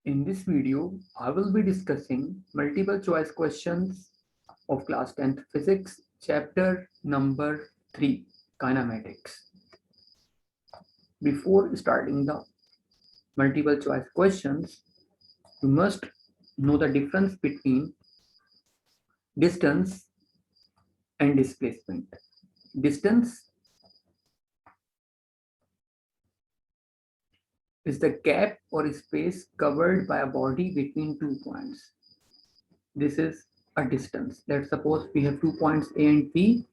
In this video, I will be discussing multiple choice questions of class 10th physics, chapter number 3, kinematics. Before starting the multiple choice questions, you must know the difference between distance and displacement. Distance is the gap or space covered by a body between 2 points. This is a distance. Let's suppose we have 2 points A and B.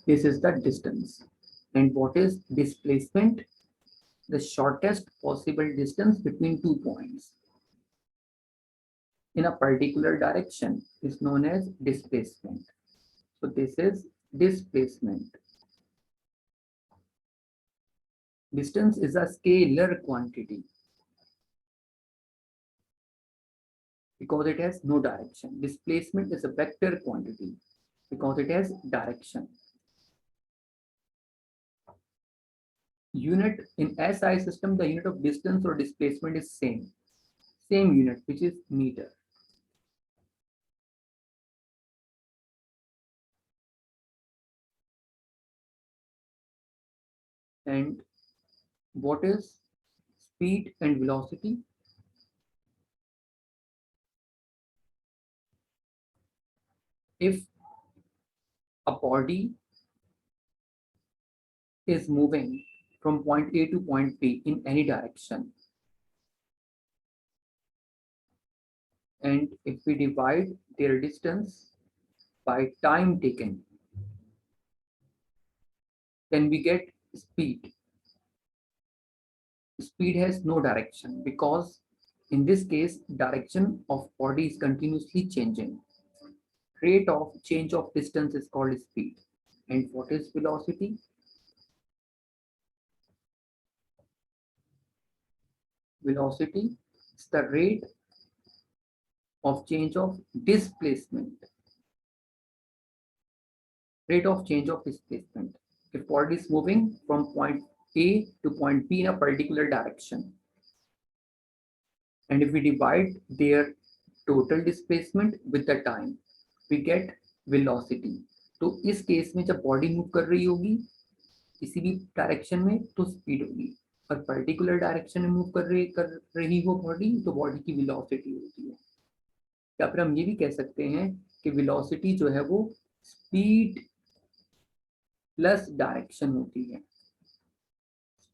This is the distance. And what is displacement? The shortest possible distance between 2 points in a particular direction is known as displacement. So this is displacement. Distance is a scalar quantity because it has no direction. Displacement is a vector quantity because it has direction. Unit in SI system, the unit of distance or displacement is same unit, which is meter. And what is speed and velocity? If a body is moving from point A to point B in any direction, and if we divide their distance by time taken, then we get speed. Speed has no direction because in this case, direction of body is continuously changing. Rate of change of distance is called speed. And what is velocity? Velocity is the rate of change of displacement. Rate of change of displacement. If body is moving from point A to point B in a particular direction, and if we divide their total displacement with the time, we get velocity. तो इस case में जब body move कर रही होगी किसी भी direction में तो स्पीड होगी, और पर्टिकुलर डायरेक्शन में मूव कर रही हो बॉडी तो बॉडी की वेलोसिटी होती है। या फिर हम ये भी कह सकते हैं कि वेलोसिटी जो है वो स्पीड प्लस डायरेक्शन होती है।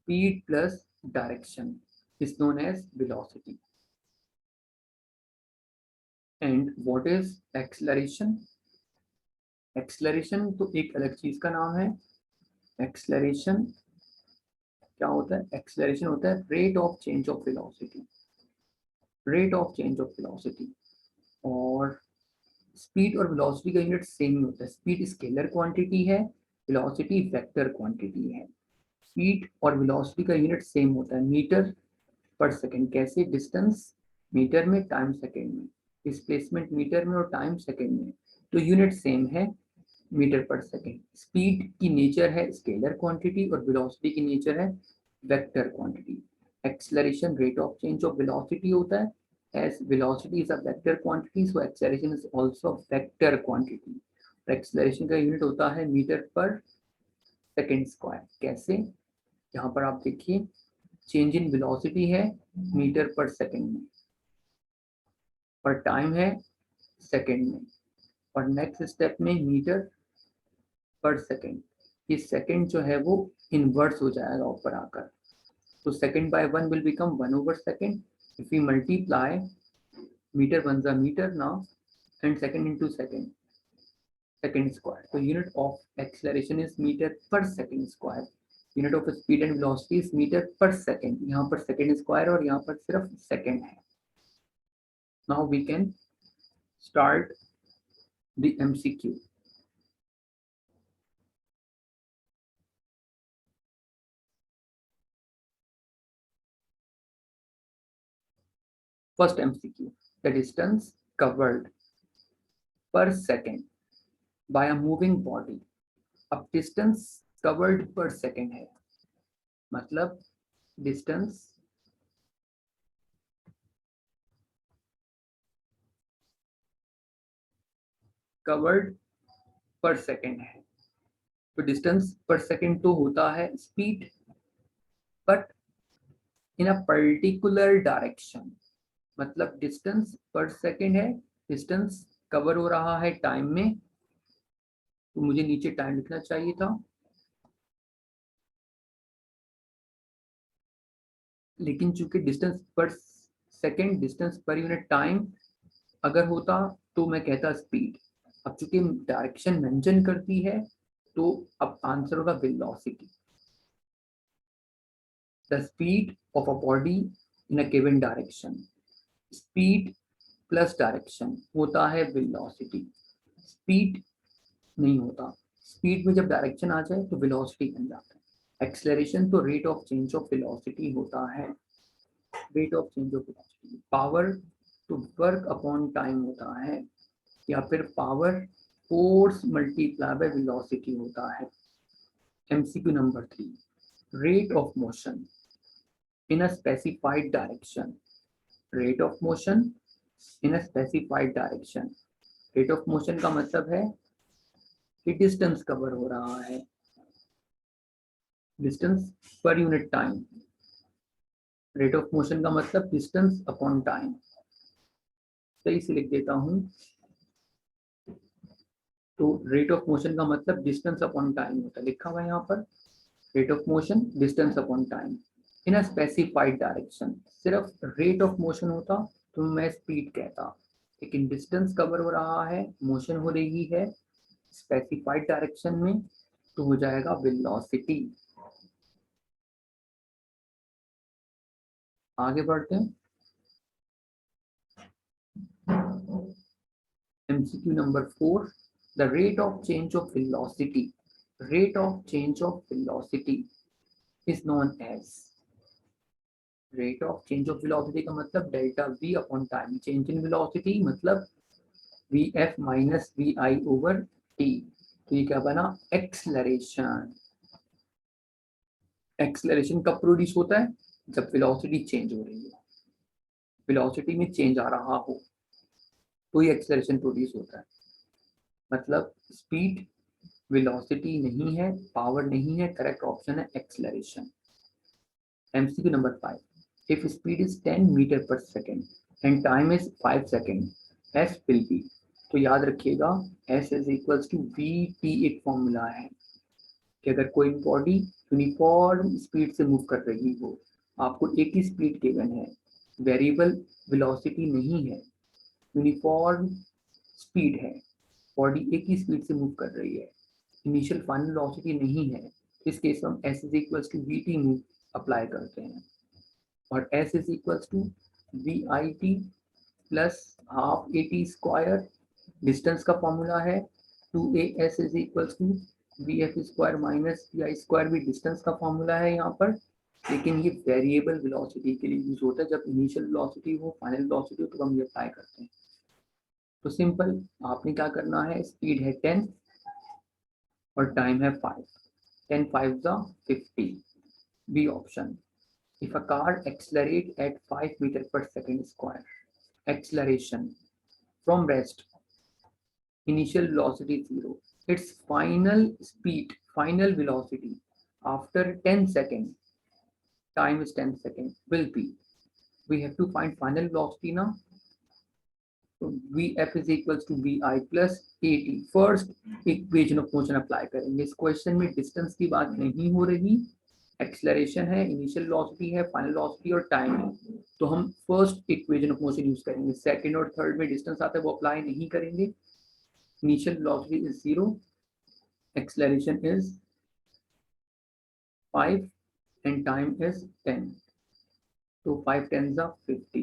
Speed plus direction is known as velocity. And what is acceleration? Acceleration तो एक अलग चीज का नाम है। एक्सेलरेशन क्या होता है? एक्सेलरेशन होता है rate of change of velocity. Rate of change of velocity और स्पीड और वेलोसिटी का यूनिट सेम ही होता है। स्पीड स्केलर क्वांटिटी है, वेलोसिटी वेक्टर क्वांटिटी है। स्पीड और वेलोसिटी का यूनिट सेम होता है, मीटर पर सेकंड। कैसे? डिस्टेंस मीटर में, टाइम सेकंड में। डिस्प्लेसमेंट मीटर में और टाइम सेकंड में, तो यूनिट सेम है, मीटर पर सेकंड। स्पीड की नेचर है स्केलर क्वांटिटी और वेलोसिटी की नेचर है vector quantity. Acceleration rate of change of velocity होता है, as velocity is a vector quantity, so acceleration is also vector quantity। acceleration का यूनिट होता है मीटर पर सेकंड स्क्वायर। कैसे? यहाँ पर आप देखिए चेंज इन वेलोसिटी है मीटर पर सेकंड में और टाइम है सेकंड में, और नेक्स्ट स्टेप में मीटर पर सेकंड। ये सेकंड जो है वो इनवर्स हो जाएगा ऊपर आकर, तो second by 1 will become 1/2। If we multiply meter 1 meter now and second into second square, so unit of acceleration is meter per second square। unit of speed and velocity is meter per second। यहाँ पर second square और यहाँ पर सिर्फ second है। now we can start the MCQ। first MCQ, the distance covered per second by a moving body। अब distance covered per second है, मतलब distance कवर्ड पर सेकेंड है, तो डिस्टेंस पर सेकेंड तो होता है speed, but in a particular direction, मतलब डिस्टेंस पर सेकेंड है, डिस्टेंस कवर हो रहा है टाइम में, तो मुझे नीचे टाइम लिखना चाहिए था, लेकिन चूंकि डिस्टेंस पर second distance per unit time अगर होता तो मैं कहता स्पीड। अब चूंकि डायरेक्शन मेंशन करती है तो अब आंसर होगा velocity. The speed of a body in a given direction, speed plus direction होता है वेलोसिटी, स्पीड नहीं होता। स्पीड में जब डायरेक्शन आ जाए तो वेलोसिटी बन जाता है। एक्सेलरेशन तो rate of change of velocity होता है, rate of change of velocity. Power तो वर्क अपॉन टाइम होता है, या फिर power force multiply by velocity होता है। MCQ number 3, rate of motion in a specified direction, rate of motion in a specified direction. Rate of motion का मतलब है कि डिस्टेंस कवर हो रहा है, distance per unit time. Rate of motion का मतलब डिस्टेंस अपॉन टाइम। सही से लिख देता हूं, तो रेट ऑफ मोशन का मतलब डिस्टेंस अपॉन टाइम होता है, लिखा हुआ है यहाँ पर rate of motion distance upon time in a specified direction. सिर्फ रेट ऑफ मोशन होता तो मैं स्पीड कहता, लेकिन डिस्टेंस कवर हो रहा है, मोशन हो रही है स्पेसिफाइड डायरेक्शन में, तो हो जाएगा वेलोसिटी। आगे बढ़ते हैं। MCQ number 4, the rate of change of velocity, rate of change of velocity is known as, rate of change of velocity का मतलब delta V upon time. Change in velocity मतलब V F minus V I over T. तो ये क्या बना, acceleration. Acceleration कब produce होता है, जब वेलोसिटी चेंज हो रही है, वेलोसिटी में चेंज आ रहा हो तो ये एक्सलरेशन प्रोड्यूस होता है। मतलब स्पीड वेलोसिटी नहीं है, पावर नहीं है, करेक्ट ऑप्शन है acceleration. MCQ number 5, if speed is 10 metre पर second and time is 5 second, S will be. तो याद रखिएगा S is equals to V T, एक फॉर्मूला है कि अगर कोई बॉडी यूनिफॉर्म स्पीड से मूव कर रही हो, आपको एक ही स्पीड गिवन है, वेरिएबल वेलोसिटी नहीं है, यूनिफॉर्म स्पीड है, बॉडी एक ही स्पीड से मूव कर रही है, इनिशियल फाइनल वेलोसिटी नहीं है, इस केस में हम S is equals to V T move apply करते हैं, और S is equals to V I T plus half A T square, distance का फॉर्मूला है 2as is equals to V F square minus V I square, भी distance का formula है यहाँ पर, लेकिन ये वेरिएबल वेलोसिटी के लिए यूज होता है। जब इनिशियल वेलोसिटी हो, फाइनल वेलोसिटी हो, तो हम ये अप्लाई करते हैं। तो सिंपल, आपने क्या करना है, स्पीड है 10 और टाइम है 5, 10 5 जा 50, B option. If a car accelerate at 5 metre पर second square, acceleration from rest, initial velocity 0, its final speed, final velocity after 10 seconds, time is 10 seconds, will be, we have to find final velocity now, so vf is equals to vi plus at, first equation of motion apply करेंगे। इस question में distance की बात नहीं हो रही, acceleration है, initial velocity है, फाइनल वेलोसिटी और टाइम है, तो हम first equation of motion use करेंगे। सेकंड और थर्ड में डिस्टेंस आता है वो अप्लाई नहीं करेंगे। Initial velocity is 0, acceleration is 5 and time is 10. So 5 tens are 50.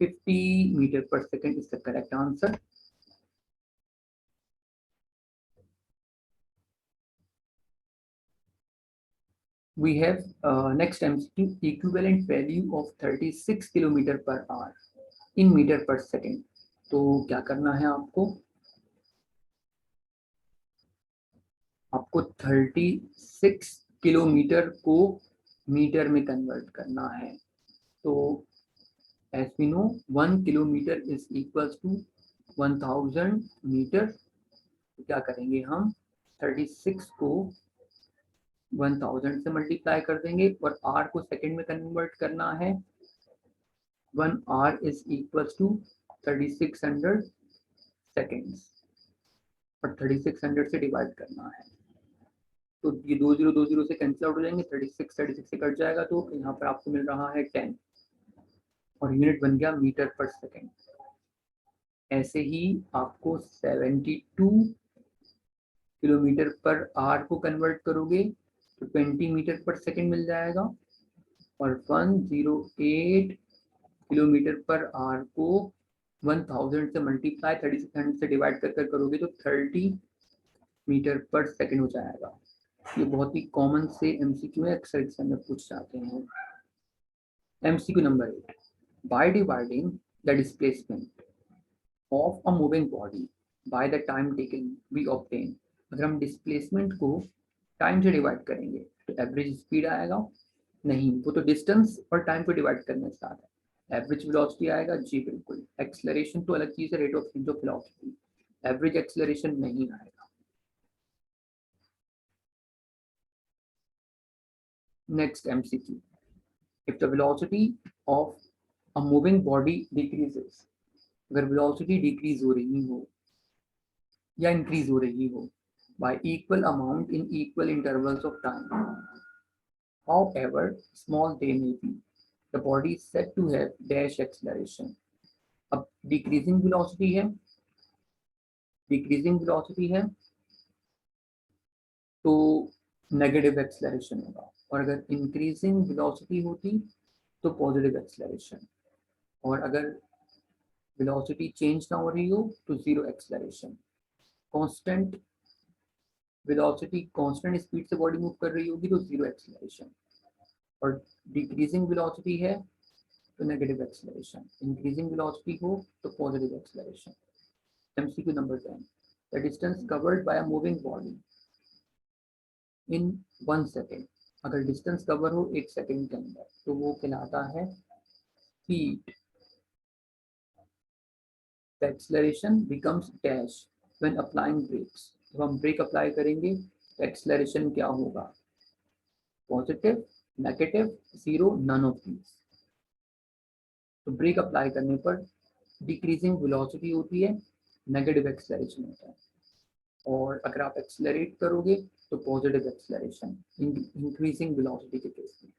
50 meter per second is the correct answer. We have next MCQ, equivalent value of 36 kilometre per hour in meter per second. तो क्या करना है आपको, आपको 36 kilometre को metre में convert करना है। तो as we know 1 kilometer is equals to 1000 metre, तो क्या करेंगे हम 36 को 1000 से मल्टीप्लाई कर देंगे और r को सेकंड में कन्वर्ट करना है। 1 r is equal to 3600 seconds और 3600 से डिवाइड करना है। तो ये 20 से कैंसिल आउट हो जाएंगे, 36 से कट जाएगा, तो यहाँ पर आपको मिल रहा है 10 और यूनिट बन गया मीटर पर सेकेंड। ऐसे ही आपको 72 किलोमीटर पर आर को कन्वर्ट करोगे तो 20 मीटर पर सेकेंड मिल जाएगा और 108 किलोमीटर पर आर को 1000 से मल्टीप्लाई 3600 से डिवाइड कर करोगे तो 30 मीटर पर सेकेंड हो जाएगा। ये बहुत ही कॉमन से एमसीक्यू है, अक्सर एग्जाम में पूछ जाते हैं। MCQ number 8, by dividing the displacement of a moving body by the time taken we obtain. अगर हम डिस्प्लेसमेंट को टाइम से डिवाइड करेंगे तो एवरेज स्पीड आएगा नहीं, वो तो डिस्टेंस और टाइम को डिवाइड करने के साथ है। एवरेज वेलोसिटी आएगा जी बिल्कुल। एक्सेलरेशन तो अलग चीज है, rate of change of velocity, average acceleration नहीं आएगा। Next MCQ, if the velocity of a moving body decreases, अगर velocity decrease हो रही हो या increase हो रही हो by equal amount in equal intervals of time, however small they may be, the body is said to have dash acceleration. अब decreasing velocity है तो नेगेटिव एक्सेलरेशन होगा, और अगर इंक्रीजिंग वेलोसिटी होती तो पॉजिटिव एक्सेलरेशन, और अगर वेलोसिटी चेंज ना हो रही हो तो zero acceleration. Constant velocity constant speed से बॉडी मूव कर रही होगी तो जीरो एक्सेलरेशन, और डिक्रीजिंग वेलोसिटी है तो नेगेटिव एक्सेलरेशन, इंक्रीजिंग वेलोसिटी हो तो positive acceleration. MCQ number 10, the distance covered by a moving body in 1 second. अगर डिस्टेंस कवर हो 1 सेकेंड के अंदर तो वो कहलाता है speed. The acceleration becomes dash when applying brakes. जब हम ब्रेक अप्लाई करेंगे तो एक्सेलरेशन क्या होगा, positive, negative, zero, none of these. तो ब्रेक अप्लाई करने पर डिक्रीजिंग वेलोसिटी होती है, नेगेटिव एक्सेलरेशन होता है, और अगर आप एक्सेलरेट करोगे तो पॉजिटिव एक्सेलरेशन इंक्रीजिंग वेलोसिटी के केस में।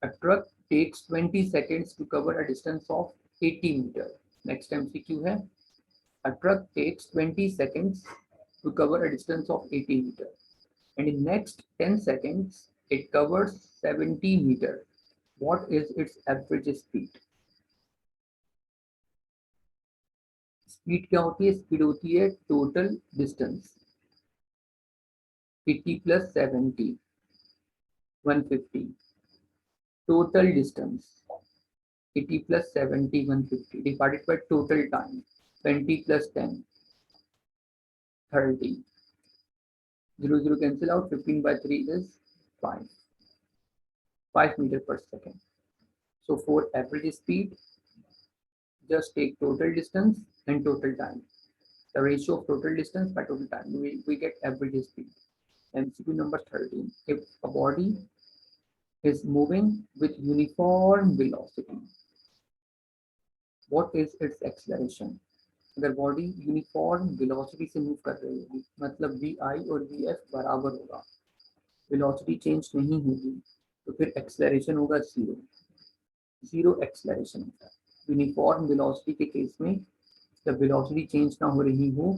A truck takes 20 seconds to cover a distance of 80 meter. Next MCQ है, a truck takes 20 seconds to cover a distance of 80 meter, and in next 10 seconds it covers 70 meter. What is its average speed? Speed क्या होती है, speed होती है total distance 80 plus 70 150, total distance 80 plus 70 150 divided by total time 20 plus 10 30, 0 cancel out, 15 by 3 is 5 meter per second. So for average speed, just take total distance and total time, the ratio of total distance by total time, we get average speed. MCQ number 13, if a body is moving with uniform velocity, what is its acceleration? अगर body uniform velocity से move कर रही होगी, मतलब we आई और V F बराबर होगा, velocity change नहीं होगी, तो फिर एक्सेलरेशन होगा जीरो एक्सेलरेशन होता है। यूनिफॉर्म वेलोसिटी के केस में जब वेलोसिटी चेंज ना हो रही हो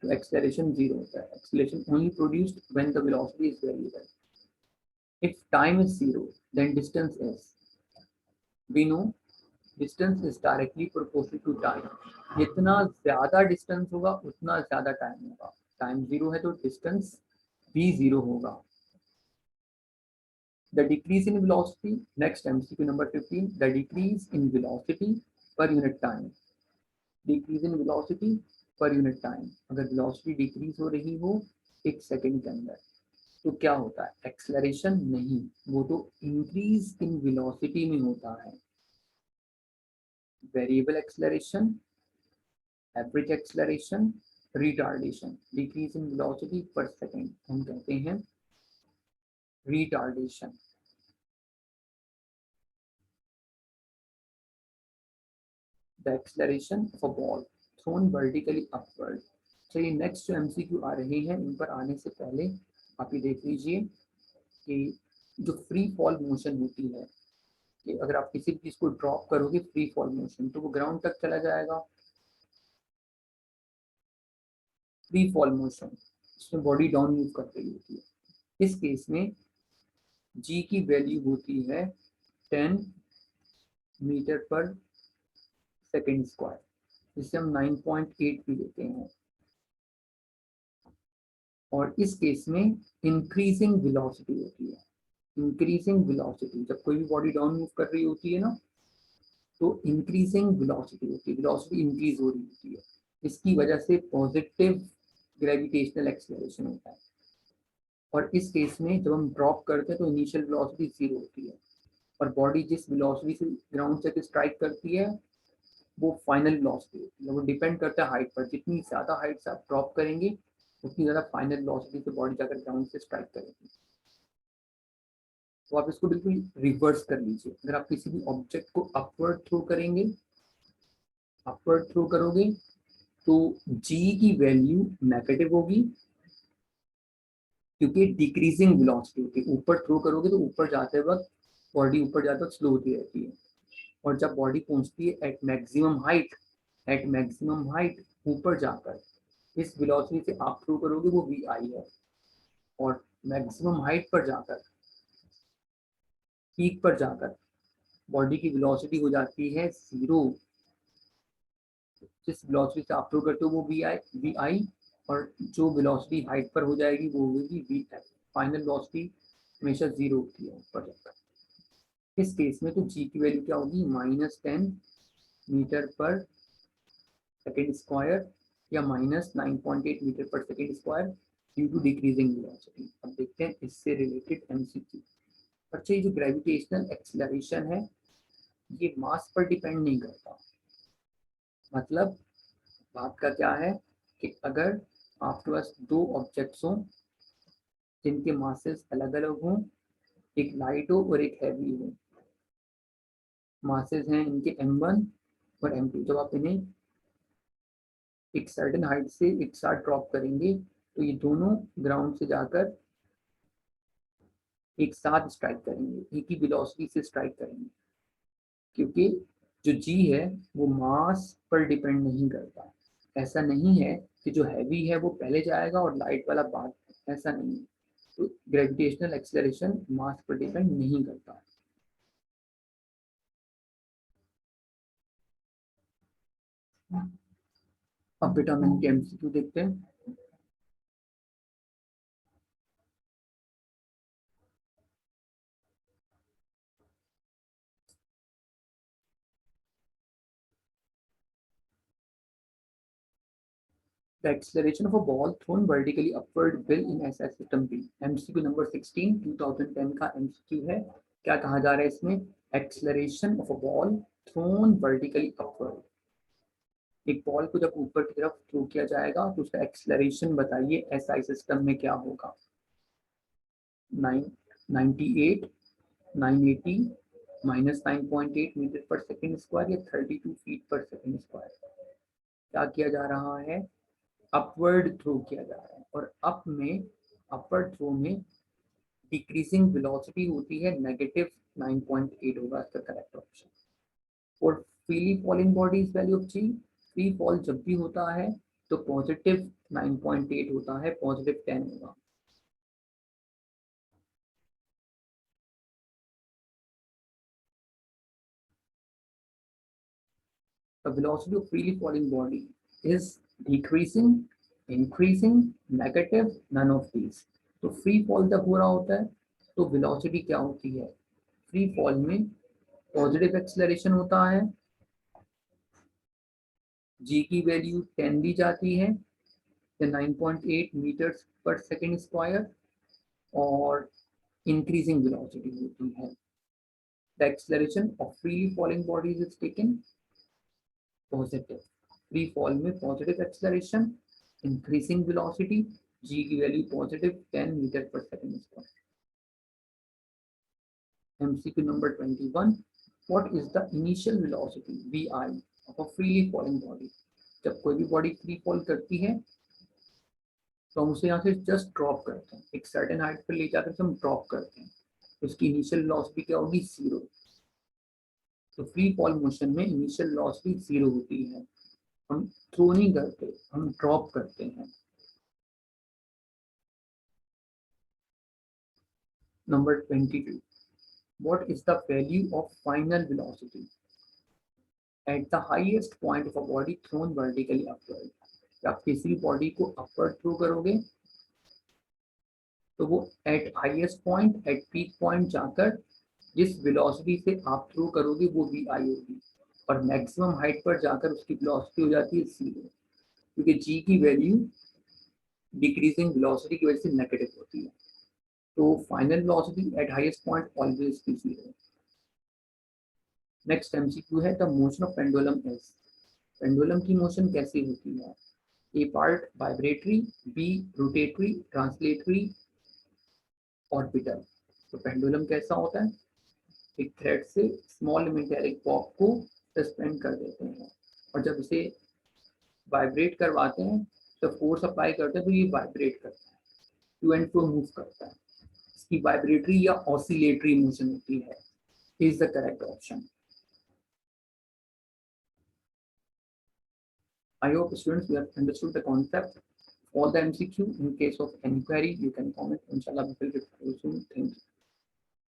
तो एक्सेलरेशन जीरो होता है। Acceleration only produced when the velocity is variable. If time is zero then distance is, we know distance is directly proportional to time. जितना ज्यादा डिस्टेंस होगा उतना ज्यादा टाइम होगा। टाइम जीरो है तो डिस्टेंस भी जीरो होगा। The decrease in velocity, next MCQ number 15, the decrease in velocity per unit time, decrease in velocity per unit time। अगर velocity decrease हो रही हो 1 सेकेंड के अंदर तो क्या होता है, एक्सेलरेशन नहीं, वो तो इंक्रीज इन वेलोसिटी में होता है। Variable acceleration, average acceleration, retardation, decrease in velocity पर सेकेंड हम कहते हैं retardation. The acceleration of a ball thrown vertically upward. चलिए नेक्स्ट जो एमसीक्यू आ रहे हैं इन पर आने से पहले आप ये देख लीजिए कि जो फ्री फॉल मोशन होती है कि अगर आप किसी भी चीज को ड्रॉप करोगे फ्री फॉल मोशन तो वो ग्राउंड तक चला जाएगा। फ्री फॉल मोशन इसमें बॉडी डाउन मूव कर रही होती है। इस केस में जी की वैल्यू होती है 10 मीटर पर सेकेंड स्क्वायर, जिसे हम 9.8 भी लेते हैं। और इस केस में इंक्रीजिंग वेलोसिटी होती है। इंक्रीजिंग वेलोसिटी जब कोई भी बॉडी डाउन मूव कर रही होती है ना तो इंक्रीजिंग वेलोसिटी होती है, वेलोसिटी इंक्रीज हो रही होती है। इसकी वजह से पॉजिटिव ग्रेविटेशनल एक्सेलरेशन होता है। और इस केस में जब हम ड्रॉप करते हैं तो इनिशियल वेलोसिटी 0 होती है और बॉडी जिस वेलोसिटी से ग्राउंड से स्ट्राइक करती है वो फाइनल वेलोसिटी होती है। वो डिपेंड करता है हाइट पर, जितनी ज़्यादा हाइट से आप ड्रॉप करेंगे उतनी ज़्यादा फाइनल वेलोसिटी से बॉडी जाकर ग्राउंड से स्ट्राइक करेगी। तो आप इसको बिल्कुल रिवर्स कर लीजिए। अगर आप किसी भी ऑब्जेक्ट को अपवर्ड थ्रो करेंगे, अपवर्ड थ्रो करोगे तो जी की वैल्यू नेगेटिव होगी क्योंकि डिक्रीजिंग वेलोसिटी होती है। ऊपर थ्रो करोगे तो ऊपर जाते वक्त बॉडी ऊपर जाते वक्त स्लो होती रहती है और जब बॉडी पहुंचती है at maximum height, at maximum height ऊपर जाकर इस वेलोसिटी से आप थ्रो करोगे वो वी आई है। और मैक्सिमम हाइट पर जाकर, पीक पर जाकर बॉडी की वेलोसिटी हो जाती है 0। जिस वेलोसिटी से आप थ्रो करते हो वो वी आई और जो वेलोसिटी हाइट पर हो जाएगी वो होगी वी आई। फाइनल वेलोसिटी हमेशा 0 होती है ऊपर जाकर। इस केस में तो जी की वैल्यू क्या होगी -10 मीटर पर सेकेंड स्क्वायर या -9.8 मीटर पर second square due to decreasing velocity. अब देखते हैं इससे रिलेटेड एमसीक्यू। अच्छा, ये जो ग्रेविटेशनल एक्सेलरेशन है ये मास पर डिपेंड नहीं करता। मतलब बात का क्या है कि अगर आपके पास दो ऑब्जेक्ट्स हों जिनके मासेस अलग अलग हों, एक लाइट हो और एक हैवी हो, मासेस हैं इनके m1 और m2, जब आप इन्हें एक सर्टेन हाइट से एक साथ ड्रॉप करेंगे तो ये दोनों ग्राउंड से जाकर एक साथ स्ट्राइक करेंगे, एक ही वेलोसिटी से स्ट्राइक करेंगे क्योंकि जो जी है वो मास पर डिपेंड नहीं करता। ऐसा नहीं है कि जो हैवी है वो पहले जाएगा और लाइट वाला बाद, ऐसा नहीं है। तो ग्रेविटेशनल एक्सेलरेशन मास पर डिपेंड नहीं करता। अब बेटा हम इनके एमसीक्यू देखते हैं। The acceleration of a ball thrown vertically upward will in SI system be। MCQ number 16 2010 का MCQ है। क्या कहा जा रहा है इसमें? Acceleration of a ball thrown vertically upward. एक बॉल को जब ऊपर की तरफ थ्रो किया जाएगा तो उसका एक्सेलरेशन बताइए एसआई सिस्टम में क्या होगा। 98, 980, -9.8 मीटर पर सेकेंड स्क्वायर या 32 फीट पर सेकेंड स्क्वायर। क्या किया जा रहा है? अपवर्ड थ्रो किया जा रहा है और अप में, अपवर्ड थ्रो में डिक्रीजिंग वेलोसिटी होती है -9.8 होगा इसका करेक्ट ऑप्शन। और freely falling bodies value of G, free fall जब भी होता है तो पॉजिटिव 9.8 होता है, पॉजिटिव 10 होगा। The velocity of freely falling body is decreasing, increasing, negative, none of these। तो फ्री फॉल जब हो रहा होता है तो वेलोसिटी क्या होती है? फ्री फॉल में पॉजिटिव एक्सेलरेशन होता है, जी की वैल्यू 10 दी जाती है या 9.8 मीटर्स पर सेकेंड स्क्वायर और इंक्रीजिंग वेलोसिटी होती है। The acceleration of freely falling bodies is taken positive, free fall में पॉजिटिव एक्सेलरेशन, इंक्रीजिंग वेलोसिटी, जी की वैल्यू पॉजिटिव 10 मीटर पर second square. MCQ number 21, what is the initial velocity vi of a freely falling body? जब कोई भी body free fall करती है तो हम उसे यहाँ से जस्ट ड्रॉप करते हैं, एक सर्टेन हाइट पर ले जाकर हम ड्रॉप करते हैं, तो उसकी इनिशियल वेलोसिटी क्या होगी? 0। तो फ्री फॉल मोशन में इनिशियल वेलोसिटी 0 होती है, हम थ्रो नहीं करते, हम ड्रॉप करते हैं। Number 22, what is the value of final velocity at the highest point of a body thrown vertically upward? आप किसी बॉडी को अपवर्ड थ्रो करोगे तो वो eight highest point, at peak point जाकर जिस वेलोसिटी से आप थ्रो करोगे वो vi होगी, और मैक्सिमम हाइट पर जाकर उसकी वेलोसिटी हो जाती है 0, क्योंकि g की वैल्यू डिक्रीजिंग वेलोसिटी की वजह से नेगेटिव होती है। तो final velocity at highest point always be 0। Next MCQ है the motion of pendulum is. Pendulum की मोशन कैसी होती है? A part vibratory, B rotatory, translatory, orbital. तो पेंडुलम कैसा होता है? एक थ्रेड से स्मॉल मेटेलिक बॉब को सस्पेंड कर देते हैं, और जब इसे वाइब्रेट करवाते हैं तो फोर्स अप्लाई करते हैं तो ये वाइब्रेट करता है, टू एंड फ्रो मूव करता है। इसकी वाइब्रेटरी या ऑसिलेटरी मोशन होती है। Is the correct option. I hope students you have understood the concept, all the MCQ. In case of any query, you can comment. Inshallah, we will reply soon. Thank you.